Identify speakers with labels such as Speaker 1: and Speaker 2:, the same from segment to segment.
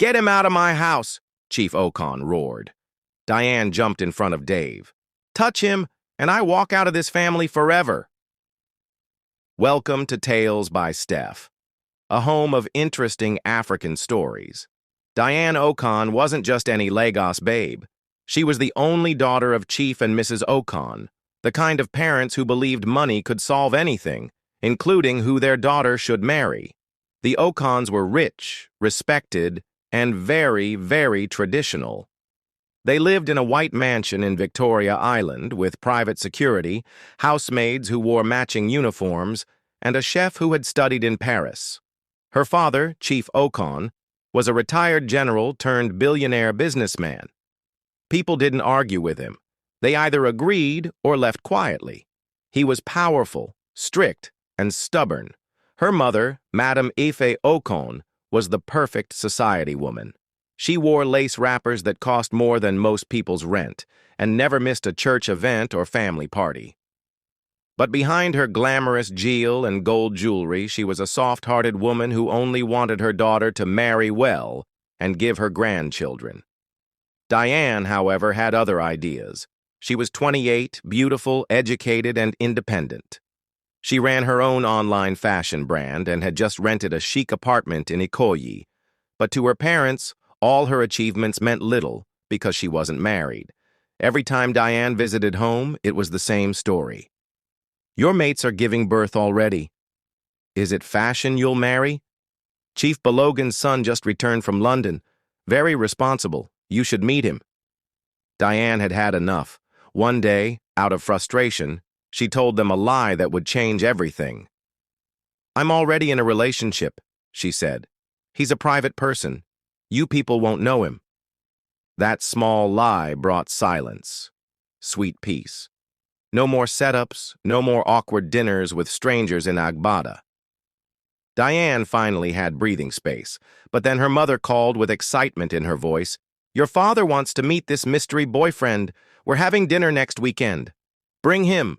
Speaker 1: "Get him out of my house!" Chief Ocon roared. Diane jumped in front of Dave. "Touch him, and I walk out of this family forever." Welcome to Tales by Steph, a home of interesting African stories. Diane Ocon wasn't just any Lagos babe. She was the only daughter of Chief and Mrs. Ocon, the kind of parents who believed money could solve anything, including who their daughter should marry. The Ocons were rich, respected, and very, very traditional. They lived in a white mansion in Victoria Island with private security, housemaids who wore matching uniforms, and a chef who had studied in Paris. Her father, Chief Ocon, was a retired general turned billionaire businessman. People didn't argue with him. They either agreed or left quietly. He was powerful, strict, and stubborn. Her mother, Madame Ife Ocon, was the perfect society woman. She wore lace wrappers that cost more than most people's rent and never missed a church event or family party. But behind her glamorous jewel and gold jewelry, she was a soft-hearted woman who only wanted her daughter to marry well and give her grandchildren. Diane, however, had other ideas. She was 28, beautiful, educated, and independent. She ran her own online fashion brand and had just rented a chic apartment in Ikoyi. But to her parents, all her achievements meant little because she wasn't married. Every time Diane visited home, it was the same story. "Your mates are giving birth already. Is it fashion you'll marry? Chief Balogan's son just returned from London. Very responsible. You should meet him." Diane had had enough. One day, out of frustration, she told them a lie that would change everything. "I'm already in a relationship," she said. "He's a private person. You people won't know him." That small lie brought silence. Sweet peace. No more setups, no more awkward dinners with strangers in Agbada. Diane finally had breathing space, but then her mother called with excitement in her voice. "Your father wants to meet this mystery boyfriend. We're having dinner next weekend. Bring him."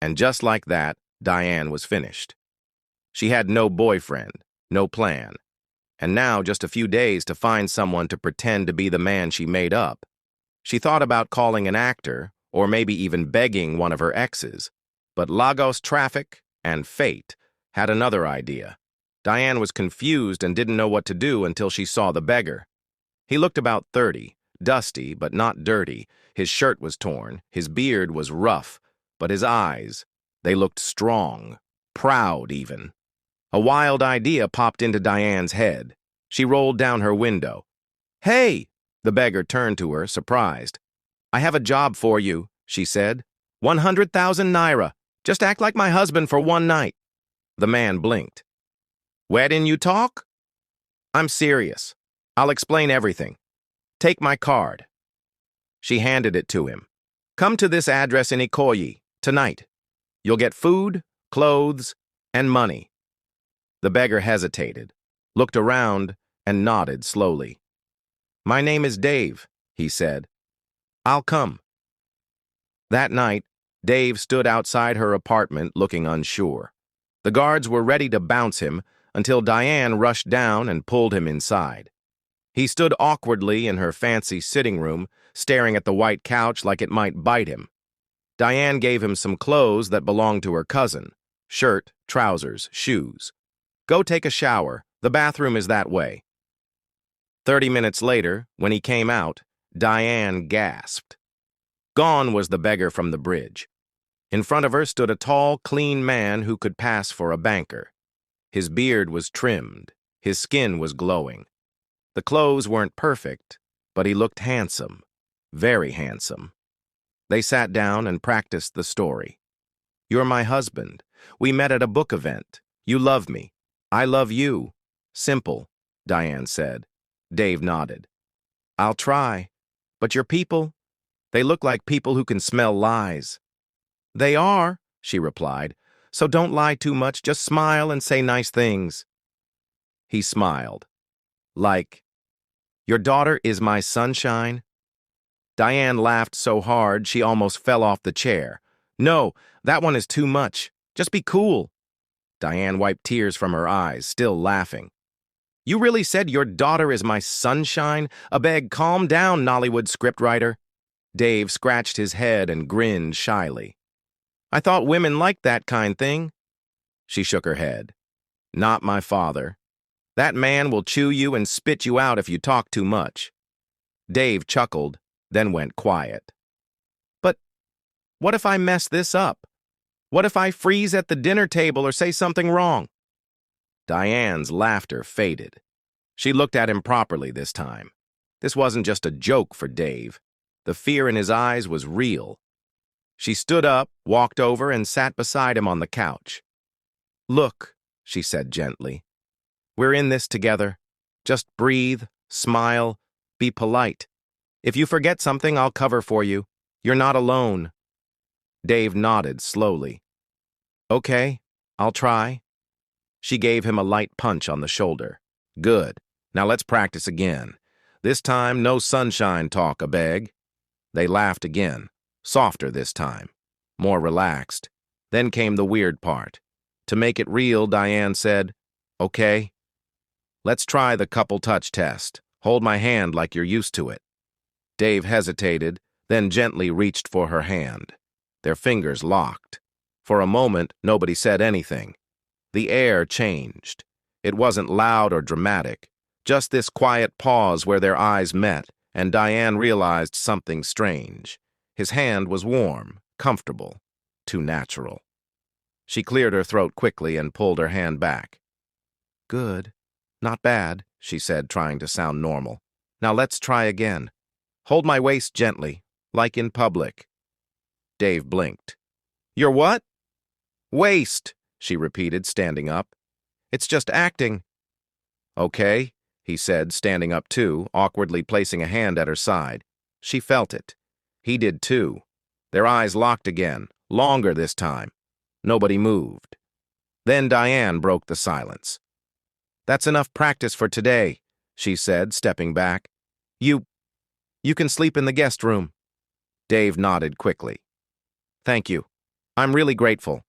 Speaker 1: And just like that, Diane was finished. She had no boyfriend, no plan, and now just a few days to find someone to pretend to be the man she made up. She thought about calling an actor, or maybe even begging one of her exes, but Lagos traffic and fate had another idea. Diane was confused and didn't know what to do until she saw the beggar. He looked about 30, dusty but not dirty. His shirt was torn, his beard was rough, but his eyes, they looked strong, proud even. A wild idea popped into Diane's head. She rolled down her window. "Hey!" The beggar turned to her, surprised. "I have a job for you," she said. 100,000 naira. Just act like my husband for one night." The man blinked. "Wedding you talk?" "I'm serious. I'll explain everything. Take my card." She handed it to him. "Come to this address in Ikoyi, tonight. You'll get food, clothes, and money." The beggar hesitated, looked around, and nodded slowly. "My name is Dave," he said. "I'll come." That night, Dave stood outside her apartment looking unsure. The guards were ready to bounce him until Diane rushed down and pulled him inside. He stood awkwardly in her fancy sitting room, staring at the white couch like it might bite him. Diane gave him some clothes that belonged to her cousin: shirt, trousers, shoes. "Go take a shower. The bathroom is that way." 30 minutes later, when he came out, Diane gasped. Gone was the beggar from the bridge. In front of her stood a tall, clean man who could pass for a banker. His beard was trimmed. His skin was glowing. The clothes weren't perfect, but he looked handsome, very handsome. They sat down and practiced the story. "You're my husband. We met at a book event. You love me. I love you. Simple," Diane said. Dave nodded. "I'll try. But your people? They look like people who can smell lies." "They are," she replied. "So don't lie too much. Just smile and say nice things." He smiled. "Like, your daughter is my sunshine?" Diane laughed so hard she almost fell off the chair. "No, that one is too much. Just be cool." Diane wiped tears from her eyes, still laughing. You really said your daughter is my sunshine? Beg, calm down, Nollywood scriptwriter. Dave scratched his head and grinned shyly. I thought women liked that kind thing. She shook her head. Not my father. That man will chew you and spit you out if you talk too much. Dave chuckled, then went quiet. But what if I mess this up? What if I freeze at the dinner table or say something wrong? Diane's laughter faded. She looked at him properly this time. This wasn't just a joke for Dave. The fear in his eyes was real. She stood up, walked over, and sat beside him on the couch. Look, she said gently. We're in this together. Just breathe, smile, be polite. If you forget something, I'll cover for you. You're not alone. Dave nodded slowly. Okay, I'll try. She gave him a light punch on the shoulder. Good. Now let's practice again. This time, no sunshine talk, beg. They laughed again, softer this time, more relaxed. Then came the weird part. To make it real, Diane said, Okay. Let's try the couple touch test. Hold my hand like you're used to it. Dave hesitated, then gently reached for her hand. Their fingers locked. For a moment, nobody said anything. The air changed. It wasn't loud or dramatic, just this quiet pause where their eyes met, and Diane realized something strange. His hand was warm, comfortable, too natural. She cleared her throat quickly and pulled her hand back. Good. Not bad, she said, trying to sound normal. Now let's try again. Hold my waist gently, like in public. Dave blinked. Your what? Waist, she repeated, standing up. It's just acting. Okay, he said, standing up too, awkwardly placing a hand at her side. She felt it. He did too. Their eyes locked again, longer this time. Nobody moved. Then Diane broke the silence. That's enough practice for today, she said, stepping back. You can sleep in the guest room. Dave nodded quickly. Thank you. I'm really grateful.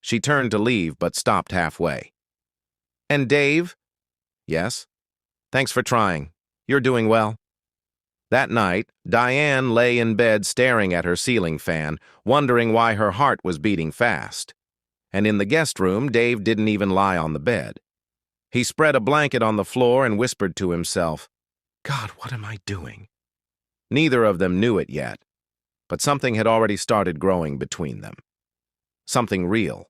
Speaker 1: She turned to leave, but stopped halfway. And Dave? Yes? Thanks for trying. You're doing well. That night, Diane lay in bed staring at her ceiling fan, wondering why her heart was beating fast. And in the guest room, Dave didn't even lie on the bed. He spread a blanket on the floor and whispered to himself, God, what am I doing? Neither of them knew it yet, but something had already started growing between them. Something real.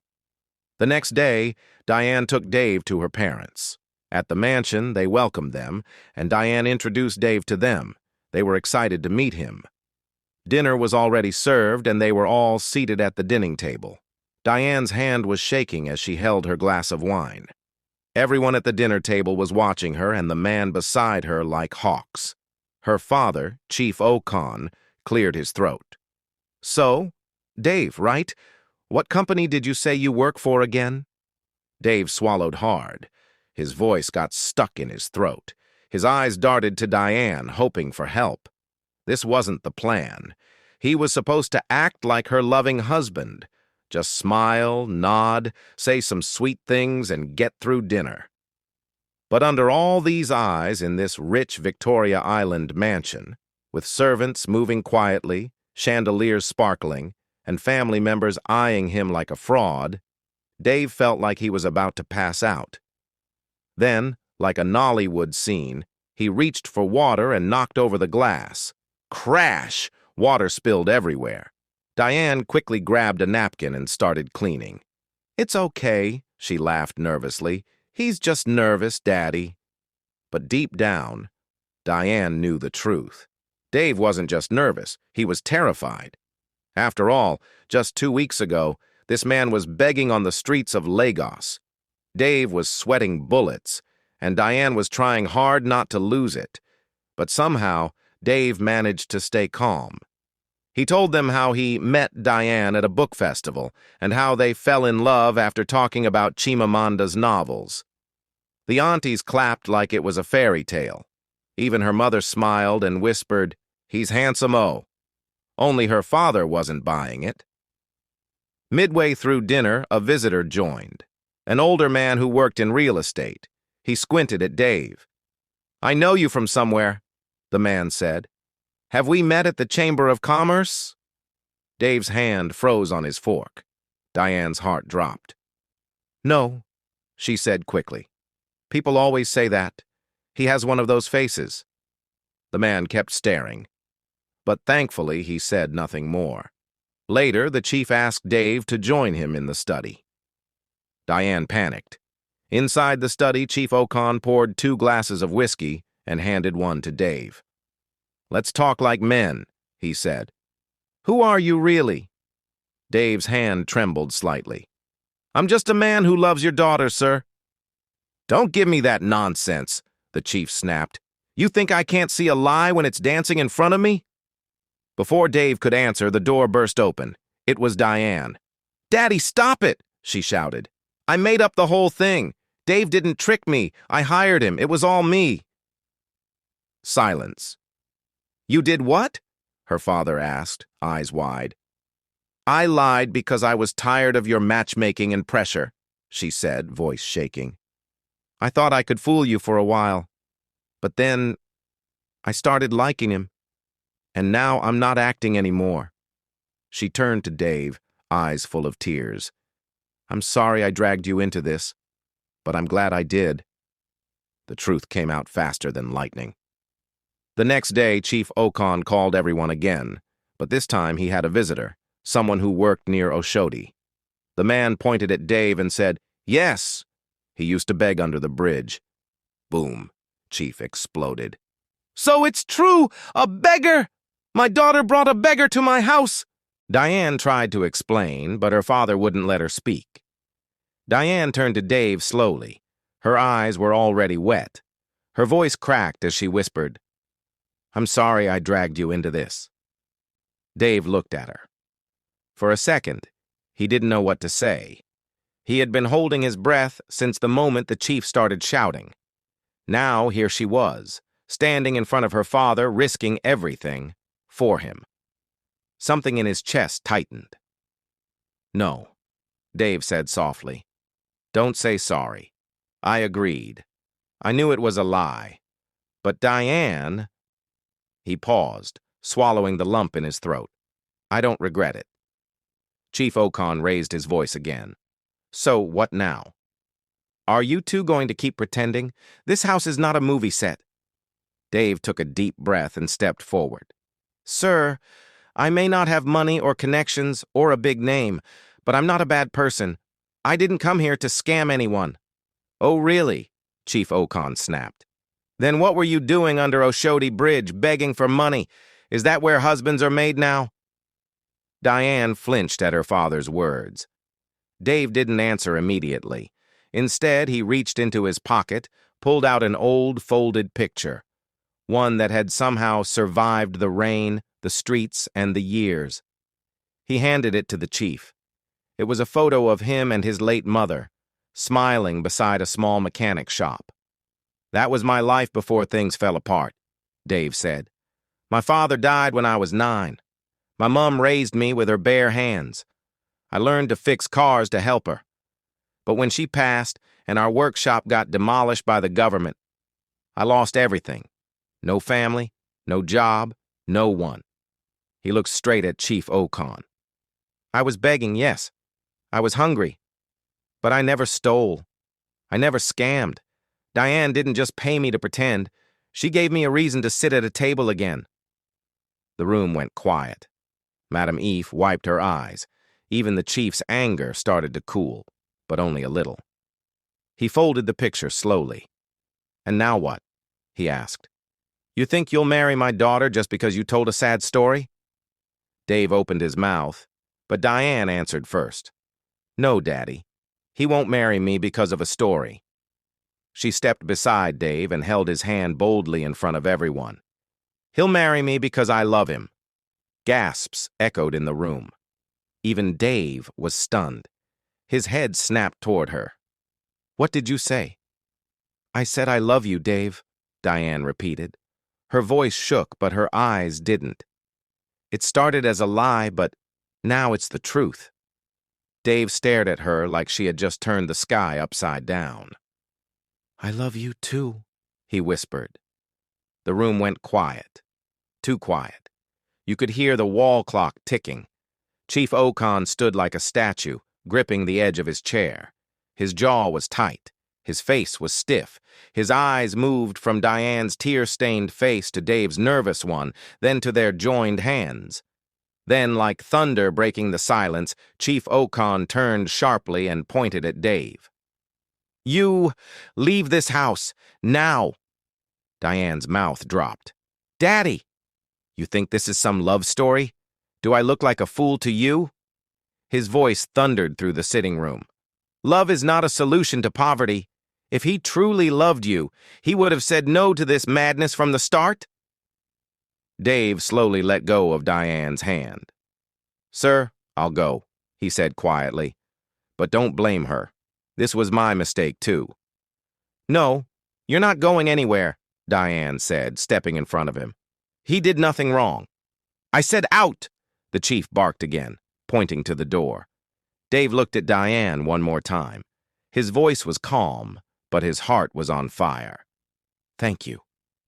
Speaker 1: The next day, Diane took Dave to her parents. At the mansion, they welcomed them, and Diane introduced Dave to them. They were excited to meet him. Dinner was already served, and they were all seated at the dining table. Diane's hand was shaking as she held her glass of wine. Everyone at the dinner table was watching her and the man beside her like hawks. Her father, Chief Ocon, cleared his throat. So, Dave, right? What company did you say you work for again? Dave swallowed hard. His voice got stuck in his throat. His eyes darted to Diane, hoping for help. This wasn't the plan. He was supposed to act like her loving husband. Just smile, nod, say some sweet things, and get through dinner. But under all these eyes in this rich Victoria Island mansion, with servants moving quietly, chandeliers sparkling, and family members eyeing him like a fraud, Dave felt like he was about to pass out. Then, like a Nollywood scene, he reached for water and knocked over the glass. Crash! Water spilled everywhere. Diane quickly grabbed a napkin and started cleaning. It's okay, she laughed nervously. He's just nervous, Daddy. But deep down, Diane knew the truth. Dave wasn't just nervous, he was terrified. After all, just 2 weeks ago, this man was begging on the streets of Lagos. Dave was sweating bullets, and Diane was trying hard not to lose it. But somehow, Dave managed to stay calm. He told them how he met Diane at a book festival and how they fell in love after talking about Chimamanda's novels. The aunties clapped like it was a fairy tale. Even her mother smiled and whispered, "He's handsome-o." Only her father wasn't buying it. Midway through dinner, a visitor joined. An older man who worked in real estate. He squinted at Dave. "I know you from somewhere," the man said. "Have we met at the Chamber of Commerce?" Dave's hand froze on his fork. Diane's heart dropped. "No," she said quickly. "People always say that. He has one of those faces." The man kept staring, but thankfully he said nothing more. Later, the chief asked Dave to join him in the study. Diane panicked. Inside the study, Chief Ocon poured 2 glasses of whiskey and handed one to Dave. "Let's talk like men," he said. "Who are you really?" Dave's hand trembled slightly. "I'm just a man who loves your daughter, sir." "Don't give me that nonsense," the chief snapped. "You think I can't see a lie when it's dancing in front of me?" Before Dave could answer, the door burst open. It was Diane. "Daddy, stop it!" she shouted. "I made up the whole thing. Dave didn't trick me. I hired him. It was all me." Silence. "You did what?" her father asked, eyes wide. "I lied because I was tired of your matchmaking and pressure," she said, voice shaking. "I thought I could fool you for a while. But then I started liking him. And now I'm not acting anymore." She turned to Dave, eyes full of tears. "I'm sorry I dragged you into this, but I'm glad I did." The truth came out faster than lightning. The next day, Chief Ocon called everyone again, but this time he had a visitor, someone who worked near Oshodi. The man pointed at Dave and said, "Yes, he used to beg under the bridge." Boom, Chief exploded. "So it's true! A beggar! My daughter brought a beggar to my house!" Diane tried to explain, but her father wouldn't let her speak. Diane turned to Dave slowly. Her eyes were already wet. Her voice cracked as she whispered, "I'm sorry I dragged you into this." Dave looked at her. For a second, he didn't know what to say. He had been holding his breath since the moment the chief started shouting. Now here she was, standing in front of her father, risking everything for him. Something in his chest tightened. "No," Dave said softly. "Don't say sorry. I agreed. I knew it was a lie. But Diane—" He paused, swallowing the lump in his throat. "I don't regret it." Chief Ocon raised his voice again. "So what now? Are you two going to keep pretending? This house is not a movie set." Dave took a deep breath and stepped forward. "Sir, I may not have money or connections or a big name, but I'm not a bad person. I didn't come here to scam anyone." "Oh, really?" Chief Ocon snapped. "Then what were you doing under Oshodi Bridge, begging for money? Is that where husbands are made now?" Diane flinched at her father's words. Dave didn't answer immediately. Instead, he reached into his pocket, pulled out an old, folded picture, one that had somehow survived the rain, the streets, and the years. He handed it to the chief. It was a photo of him and his late mother, smiling beside a small mechanic shop. "That was my life before things fell apart," Dave said. "My father died when I was 9. My mom raised me with her bare hands. I learned to fix cars to help her. But when she passed and our workshop got demolished by the government, I lost everything. No family, no job, no one." He looked straight at Chief Ocon. "I was begging, yes. I was hungry. But I never stole. I never scammed. Diane didn't just pay me to pretend. She gave me a reason to sit at a table again." The room went quiet. Madame Eve wiped her eyes. Even the chief's anger started to cool, but only a little. He folded the picture slowly. "And now what?" he asked. "You think you'll marry my daughter just because you told a sad story?" Dave opened his mouth, but Diane answered first. "No, Daddy. He won't marry me because of a story." She stepped beside Dave and held his hand boldly in front of everyone. "He'll marry me because I love him." Gasps echoed in the room. Even Dave was stunned. His head snapped toward her. "What did you say?" "I said I love you, Dave," Diane repeated. Her voice shook, but her eyes didn't. "It started as a lie, but now it's the truth." Dave stared at her like she had just turned the sky upside down. I love you too, he whispered. The room went quiet. Too quiet. You could hear the wall clock ticking. Chief Okon stood like a statue, gripping the edge of his chair. His jaw was tight. His face was stiff. His eyes moved from Diane's tear-stained face to Dave's nervous one, then to their joined hands. Then, like thunder breaking the silence, Chief Okon turned sharply and pointed at Dave. You leave this house, now! Diane's mouth dropped. Daddy! You think this is some love story? Do I look like a fool to you? His voice thundered through the sitting room. Love is not a solution to poverty. If he truly loved you, he would have said no to this madness from the start. Dave slowly let go of Diane's hand. Sir, I'll go, he said quietly. But don't blame her. This was my mistake, too. No, you're not going anywhere, Diane said, stepping in front of him. He did nothing wrong. I said out, the chief barked again, pointing to the door. Dave looked at Diane one more time. His voice was calm, but his heart was on fire. Thank you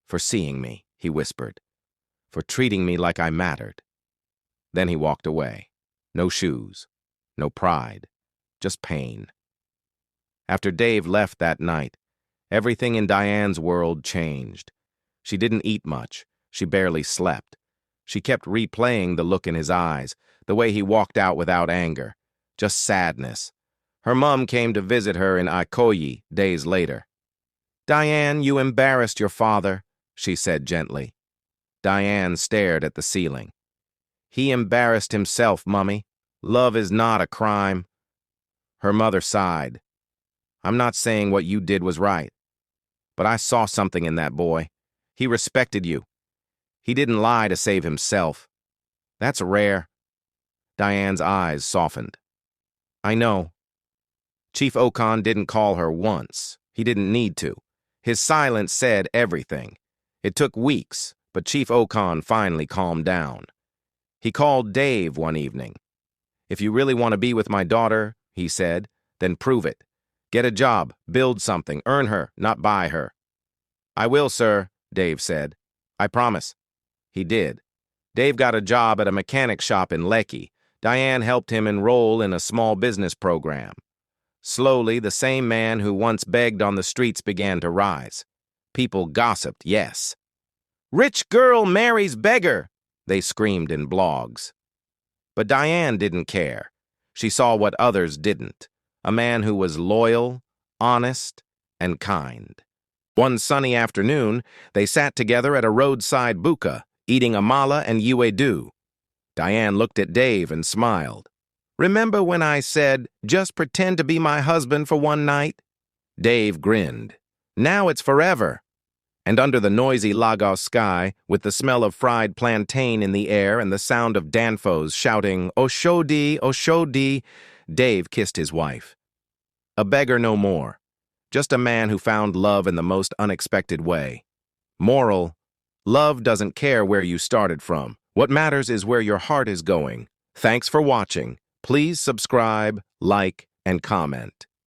Speaker 1: for seeing me, he whispered, for treating me like I mattered. Then he walked away. No shoes, no pride, just pain. After Dave left that night, everything in Diane's world changed. She didn't eat much. She barely slept. She kept replaying the look in his eyes, the way he walked out without anger, just sadness. Her mom came to visit her in Ikoyi days later. Diane, you embarrassed your father, she said gently. Diane stared at the ceiling. He embarrassed himself, Mummy. Love is not a crime. Her mother sighed. I'm not saying what you did was right, but I saw something in that boy. He respected you. He didn't lie to save himself. That's rare. Diane's eyes softened. I know. Chief Okon didn't call her once. He didn't need to. His silence said everything. It took weeks, but Chief Okon finally calmed down. He called Dave one evening. If you really want to be with my daughter, he said, then prove it. Get a job, build something, earn her, not buy her. I will, sir, Dave said. I promise. He did. Dave got a job at a mechanic shop in Lekki. Diane helped him enroll in a small business program. Slowly, the same man who once begged on the streets began to rise. People gossiped, yes. Rich girl marries beggar, they screamed in blogs. But Diane didn't care. She saw what others didn't. A man who was loyal, honest, and kind. One sunny afternoon, they sat together at a roadside buka, eating amala and ewedu. Diane looked at Dave and smiled. Remember when I said, just pretend to be my husband for one night? Dave grinned. Now it's forever. And under the noisy Lagos sky, with the smell of fried plantain in the air and the sound of Danfos shouting, Oshodi, Oshodi, Dave kissed his wife. A beggar no more. Just a man who found love in the most unexpected way. Moral: love doesn't care where you started from. What matters is where your heart is going. Thanks for watching. Please subscribe, like, and comment.